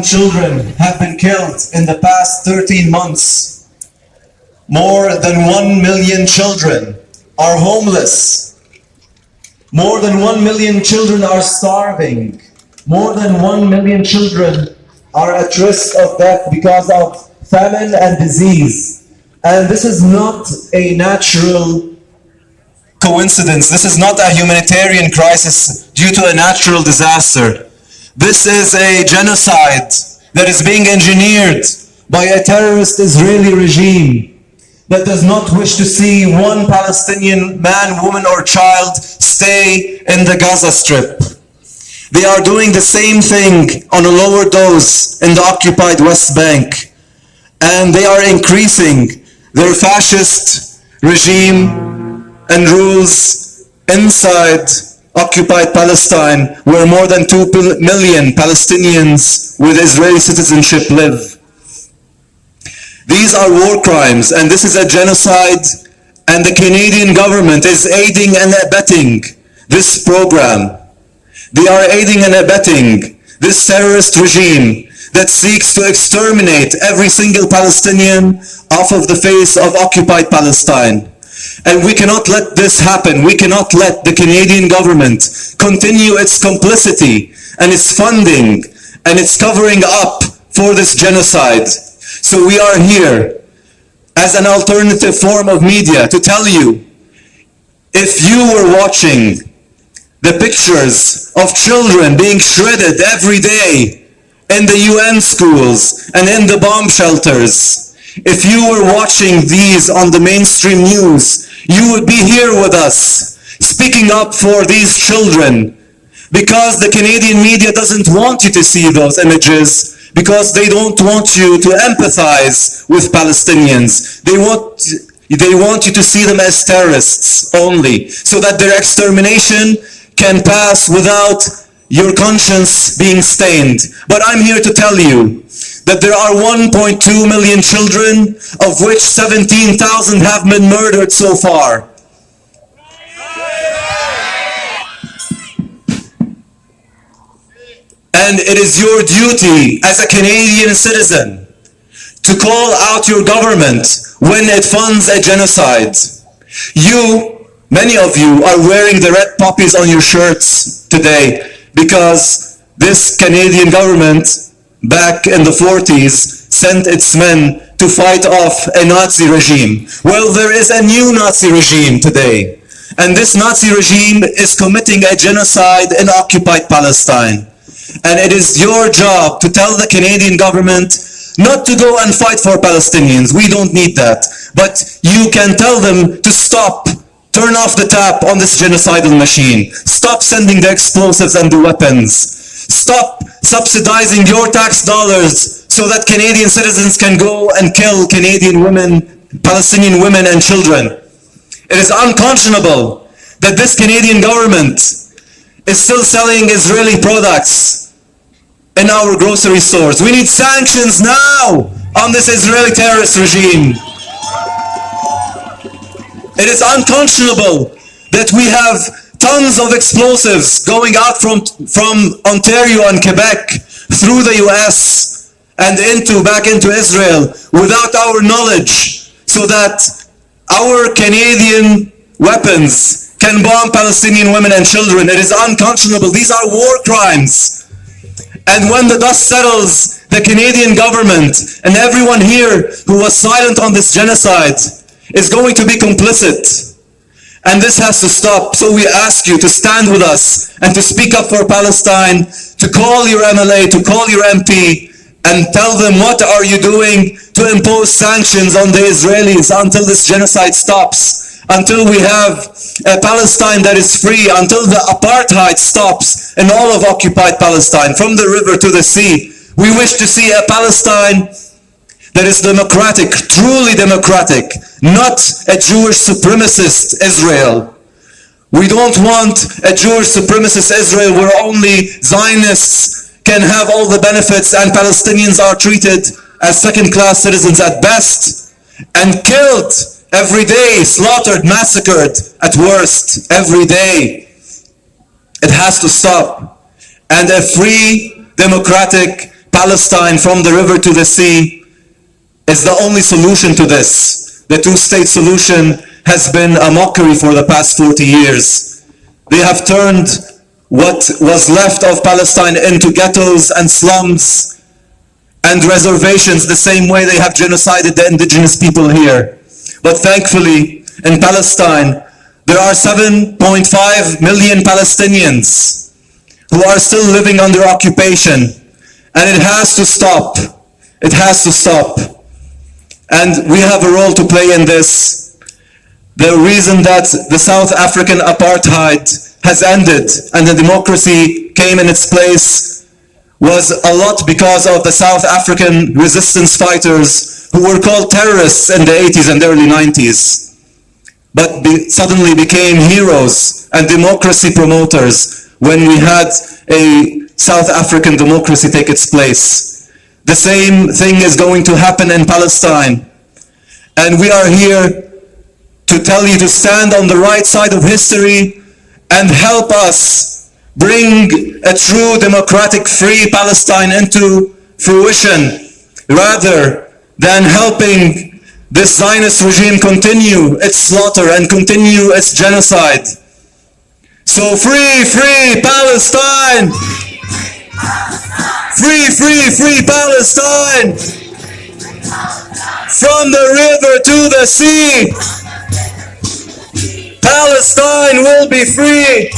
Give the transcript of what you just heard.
Children have been killed in the past 13 months. More than 1 million children are homeless. More than 1 million children are starving. More than 1 million children are at risk of death because of famine and disease. And this is not a natural coincidence. This is not a humanitarian crisis due to a natural disaster. This is a genocide that is being engineered by a terrorist Israeli regime that does not wish to see one Palestinian man, woman, or child stay in the Gaza Strip. They are doing the same thing on a lower dose in the occupied West Bank. And they are increasing their fascist regime and rules inside occupied Palestine, where more than 2 million Palestinians with Israeli citizenship live. These are war crimes, and this is a genocide, and the Canadian government is aiding and abetting this program. They are aiding and abetting this terrorist regime that seeks to exterminate every single Palestinian off of the face of occupied Palestine. And we cannot let this happen. We cannot let the Canadian government continue its complicity and its funding and its covering up for this genocide. So we are here as an alternative form of media to tell you, if you were watching the pictures of children being shredded every day in the UN schools and in the bomb shelters, if you were watching these on the mainstream news, you would be here with us, speaking up for these children, because the Canadian media doesn't want you to see those images, because they don't want you to empathize with Palestinians. They want you to see them as terrorists only, so that their extermination can pass without your conscience being stained. But I'm here to tell you that there are 1.2 million children, of which 17,000 have been murdered so far. And it is your duty as a Canadian citizen to call out your government when it funds a genocide. Many of you are wearing the red poppies on your shirts today because this Canadian government back in the 40s sent its men to fight off a Nazi regime. Well, there is a new Nazi regime today. And this Nazi regime is committing a genocide in occupied Palestine. And it is your job to tell the Canadian government not to go and fight for Palestinians. We don't need that. But you can tell them to stop. Turn off the tap on this genocidal machine. Stop sending the explosives and the weapons. Stop subsidizing your tax dollars so that Canadian citizens can go and kill Canadian women, Palestinian women and children. It is unconscionable that this Canadian government is still selling Israeli products in our grocery stores. We need sanctions now on this Israeli terrorist regime. It is unconscionable that we have tons of explosives going out from Ontario and Quebec through the US and back into Israel without our knowledge, so that our Canadian weapons can bomb Palestinian women and children. It is unconscionable. These are war crimes. And when the dust settles, the Canadian government and everyone here who was silent on this genocide is going to be complicit. And this has to stop. So we ask you to stand with us and to speak up for Palestine, to call your MLA, to call your MP, and tell them what are you doing to impose sanctions on the Israelis until this genocide stops, until we have a Palestine that is free, until the apartheid stops in all of occupied Palestine, from the river to the sea. We wish to see a Palestine that is democratic, truly democratic, not a Jewish supremacist Israel. We don't want a Jewish supremacist Israel where only Zionists can have all the benefits and Palestinians are treated as second-class citizens at best and killed every day, slaughtered, massacred at worst every day. It has to stop. And a free, democratic Palestine from the river to the sea is the only solution to this. The two-state solution has been a mockery for the past 40 years. They have turned what was left of Palestine into ghettos and slums and reservations, the same way they have genocided the indigenous people here. But thankfully, in Palestine, there are 7.5 million Palestinians who are still living under occupation. And it has to stop. It has to stop. And we have a role to play in this. The reason that the South African apartheid has ended and the democracy came in its place was a lot because of the South African resistance fighters who were called terrorists in the 80s and early 90s, but suddenly became heroes and democracy promoters when we had a South African democracy take its place. The same thing is going to happen in Palestine. And we are here to tell you to stand on the right side of history and help us bring a true democratic free Palestine into fruition, rather than helping this Zionist regime continue its slaughter and continue its genocide. So free, free Palestine! Free, free, free Palestine! From the river to the sea, Palestine will be free!